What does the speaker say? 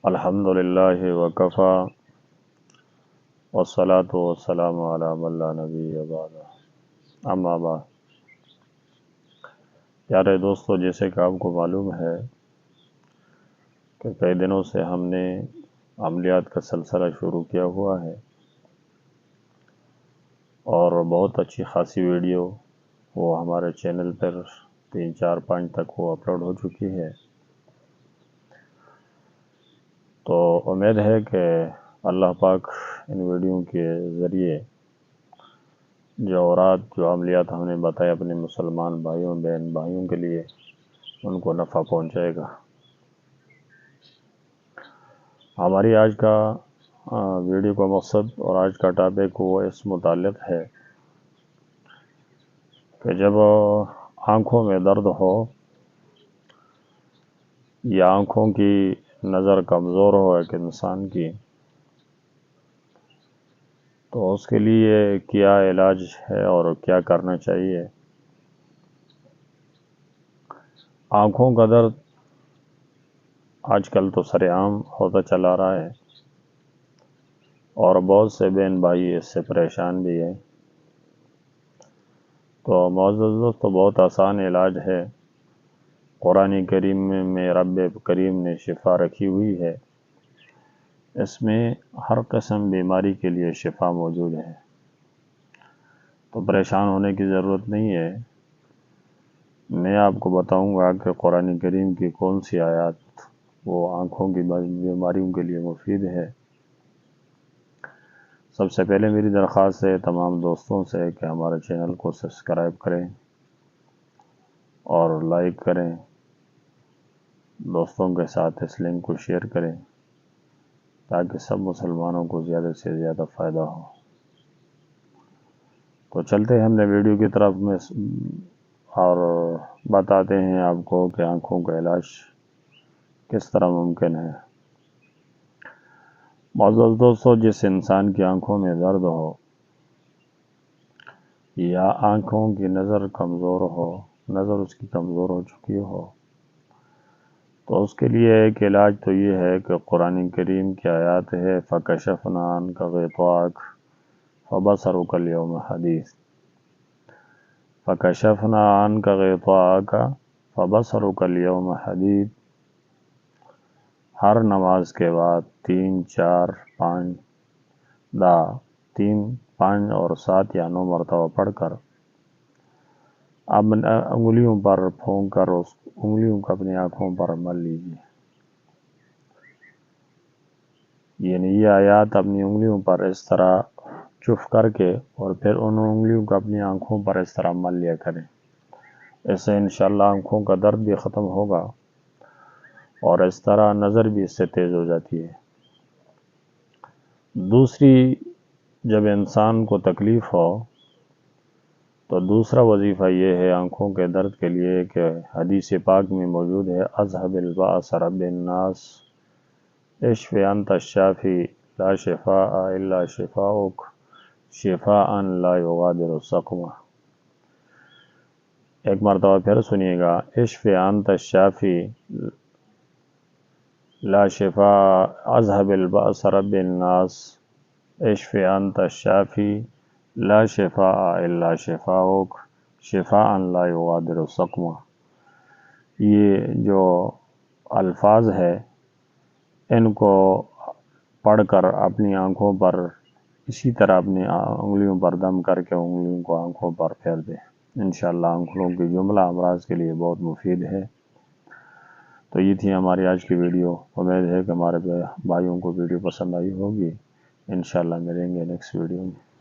الحمدللہ وکفا والصلاة والسلام علی من لا نبی بعد اما بعد۔ پیارے دوستو، جیسے کہ آپ کو معلوم ہے کہ کئی دنوں سے ہم نے عملیات کا سلسلہ شروع کیا ہوا ہے اور بہت اچھی خاصی ویڈیو وہ ہمارے چینل پر 3 4 5 تک وہ اپلوڈ ہو چکی ہے۔ تو امید ہے کہ اللہ پاک ان ویڈیو کے ذریعے جو عملیات ہم نے بتائے اپنے مسلمان بھائیوں بہن بھائیوں کے لیے ان کو نفع پہنچائے گا۔ ہماری آج کا ویڈیو کا مقصد اور آج کا ٹاپک وہ اس متعلق ہے کہ جب آنکھوں میں درد ہو یا آنکھوں کی نظر کمزور ہو ایک انسان کی، تو اس کے لیے کیا علاج ہے اور کیا کرنا چاہیے۔ آنکھوں کا درد آج کل تو سر عام ہوتا چلا رہا ہے اور بہت سے بہن بھائی اس سے پریشان بھی ہیں۔ تو معزز دوستو، بہت آسان علاج ہے۔ قرآن کریم میں رب کریم نے شفا رکھی ہوئی ہے، اس میں ہر قسم بیماری کے لیے شفا موجود ہے، تو پریشان ہونے کی ضرورت نہیں ہے۔ میں آپ کو بتاؤں گا کہ قرآن کریم کی کون سی آیات وہ آنکھوں کی بیماریوں کے لیے مفید ہے۔ سب سے پہلے میری درخواست ہے تمام دوستوں سے کہ ہمارے چینل کو سبسکرائب کریں اور لائک کریں، دوستوں کے ساتھ اس لنک کو شیئر کریں تاکہ سب مسلمانوں کو زیادہ سے زیادہ فائدہ ہو۔ تو چلتے ہیں ہم نے ویڈیو کی طرف میں اور بتاتے ہیں آپ کو کہ آنکھوں کا علاج کس طرح ممکن ہے۔ معزز دوستو، جس انسان کی آنکھوں میں درد ہو یا آنکھوں کی نظر کمزور ہو، نظر اس کی کمزور ہو چکی ہو، تو اس کے لیے ایک علاج تو یہ ہے کہ قرآن کریم کی آیات ہے فَكَشَفْنَا عَنْكَ غِطَاءَكَ فَبَصَرُكَ الْيَوْمَ حَدِيدٌ۔ فَكَشَفْنَا عَنْكَ غِطَاءَكَ فَبَصَرُكَ الْيَوْمَ حَدِيدٌ۔ ہر نماز کے بعد 3 4 5 3 5 اور 7 یا 9 مرتبہ پڑھ کر آپ انگلیوں پر پھونک کر اس انگلیوں کو اپنی آنکھوں پر مل لیجیے، یعنی یہ آیات اپنی انگلیوں پر اس طرح چف کر کے اور پھر ان انگلیوں کو اپنی آنکھوں پر اس طرح مل لیا کریں۔ اس سے انشاءاللہ آنکھوں کا درد بھی ختم ہوگا اور اس طرح نظر بھی اس سے تیز ہو جاتی ہے۔ دوسری، جب انسان کو تکلیف ہو تو دوسرا وظیفہ یہ ہے آنکھوں کے درد کے لیے کہ حدیث پاک میں موجود ہے اذهب الباس رب الناس اشف انت الشافی لا شفاء الا شفاؤک شفاء لا یغادر سقما۔ ایک مرتبہ پھر سنیے گا، اشف انت الشافی لا شفاء اذهب الباس رب الناس اشف انت الشافی لا شفاء الا شفاؤک شفاء لا یغادر سقما۔ یہ جو الفاظ ہے ان کو پڑھ کر اپنی آنکھوں پر اسی طرح اپنی انگلیوں پر دم کر کے انگلیوں کو آنکھوں پر پھیر دیں، انشاءاللہ آنکھوں کی جملہ امراض کے لیے بہت مفید ہے۔ تو یہ تھی ہماری آج کی ویڈیو۔ امید ہے کہ ہمارے بھائیوں کو ویڈیو پسند آئی ہوگی۔ انشاءاللہ ملیں گے نیکسٹ ویڈیو میں۔